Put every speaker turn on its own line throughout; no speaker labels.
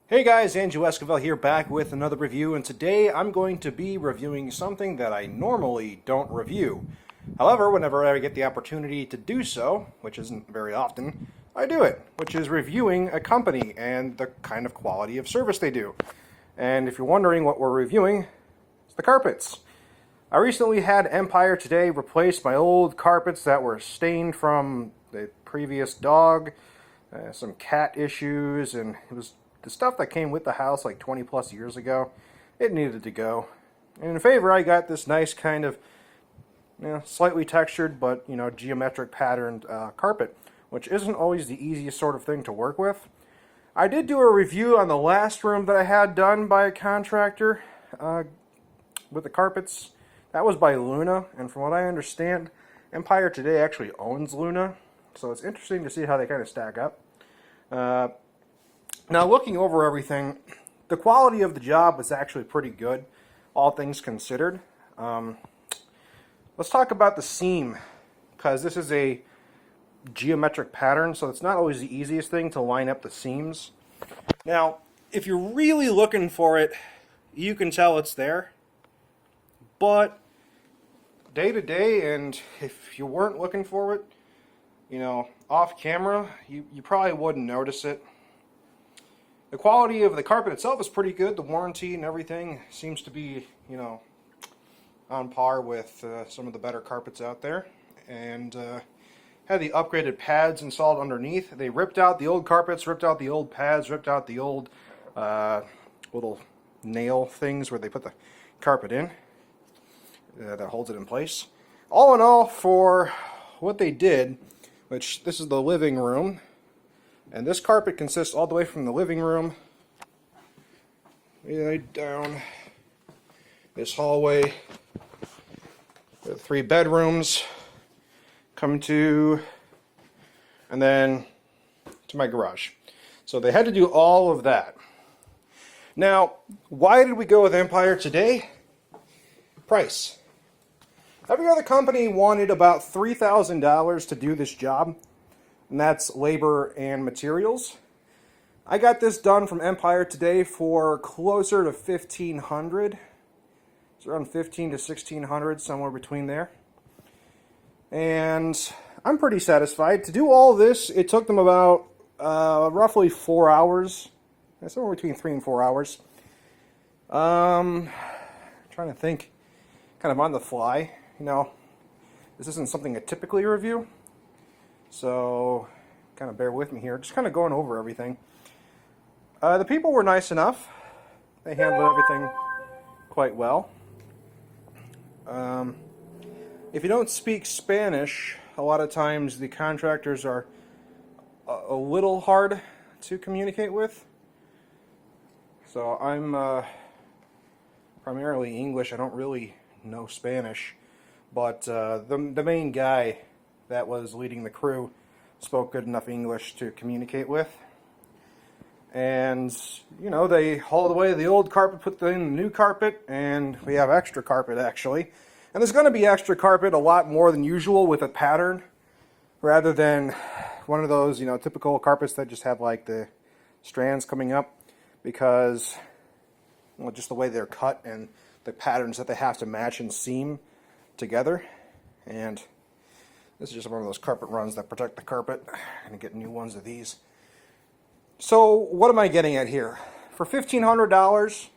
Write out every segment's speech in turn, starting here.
Hey guys, Andrew Esquivel here, back with another review, and today I'm going to be reviewing something that I normally don't review. However, whenever I get the opportunity to do so, which isn't very often, I do it, which is reviewing a company and the kind of quality of service they do. And if you're wondering what we're reviewing, it's the carpets. I recently had Empire Today replace my old carpets that were stained from the previous dog, some cat issues, and it was the stuff that came with the house like 20 plus years ago. It needed to go. And in favor, I got this nice kind of, slightly textured but, geometric patterned carpet, which isn't always the easiest sort of thing to work with. I did do a review on the last room that I had done by a contractor with the carpets. That was by Luna, and from what I understand, Empire Today actually owns Luna, so it's interesting to see how they kind of stack up. Now, looking over everything, the quality of the job was actually pretty good, all things considered. Let's talk about the seam, because this is a geometric pattern, so it's not always the easiest thing to line up the seams. Now, if you're really looking for it, you can tell it's there, but day to day, and if you weren't looking for it, off camera, you probably wouldn't notice it. The quality of the carpet itself is pretty good. The warranty and everything seems to be, on par with some of the better carpets out there. And had the upgraded pads installed underneath. They ripped out the old carpets, ripped out the old pads, ripped out the old little nail things where they put the carpet in that holds it in place. All in all, for what they did, which this is the living room, and this carpet consists all the way from the living room right down this hallway. The 3 bedrooms come to, and then to my garage. So they had to do all of that. Now, why did we go with Empire Today? Price. Every other company wanted about $3,000 to do this job, and that's labor and materials. I got this done from Empire Today for closer to $1,500. It's around $1,500 to $1,600, somewhere between there. And I'm pretty satisfied. To do all this, it took them about roughly 4 hours. Somewhere between 3 and 4 hours. Trying to think, kind of on the fly. This isn't something I typically review. So, kind of bear with me here. Just kind of going over everything. The people were nice enough. They handled everything quite well. If you don't speak Spanish, a lot of times the contractors are a little hard to communicate with. So I'm primarily English. I don't really know Spanish. But the main guy that was leading the crew spoke good enough English to communicate with. And, they hauled away the old carpet, put in the new carpet, and we have extra carpet, actually. And there's going to be extra carpet a lot more than usual with a pattern, rather than one of those, typical carpets that just have, like, the strands coming up, because, just the way they're cut and the patterns that they have to match and seam together. And this is just one of those carpet runs that protect the carpet, and get new ones of these. So what am I getting at here? For $1,500,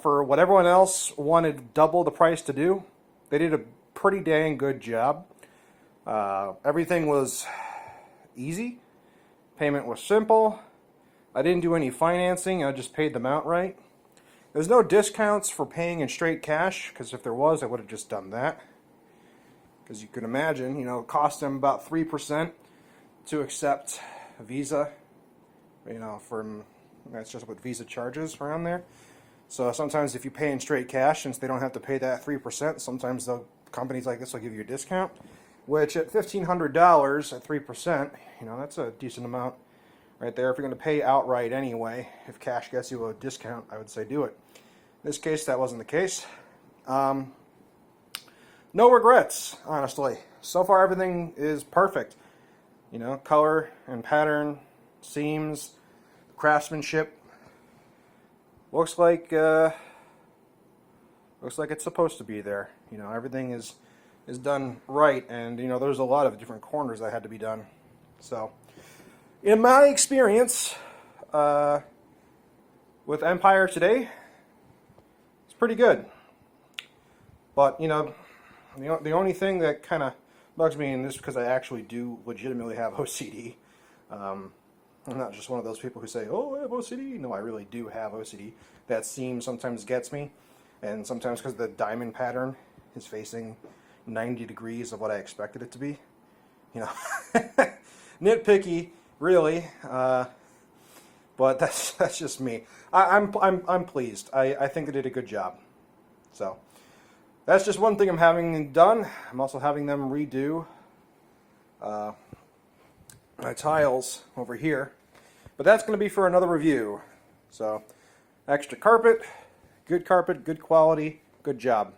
for what everyone else wanted double the price to do, they did a pretty dang good job. Everything was easy. Payment was simple. I didn't do any financing. I just paid them outright. There's no discounts for paying in straight cash, because if there was, I would have just done that. Because you can imagine, it cost them about 3% to accept Visa. That's just what Visa charges around there. So sometimes if you pay in straight cash, since they don't have to pay that 3%, sometimes companies like this will give you a discount. Which at $1,500 at 3%, that's a decent amount right there. If you're going to pay outright anyway, if cash gets you a discount, I would say do it. In this case, that wasn't the case. No regrets, honestly. So far, everything is perfect. Color and pattern, seams, craftsmanship, looks like it's supposed to be there. You know, everything is done right, and you know, there's a lot of different corners that had to be done. So, in my experience with Empire today, it's pretty good. But you know, the only thing that kind of bugs me, and this is because I actually do legitimately have OCD. I'm not just one of those people who say, "Oh, I have OCD." No, I really do have OCD. That seam sometimes gets me, and sometimes because the diamond pattern is facing 90 degrees of what I expected it to be. You know, nitpicky, really. But that's just me. I'm pleased. I think they did a good job. So that's just one thing I'm having done. I'm also having them redo my tiles over here, but that's going to be for another review. So extra carpet, good quality, good job.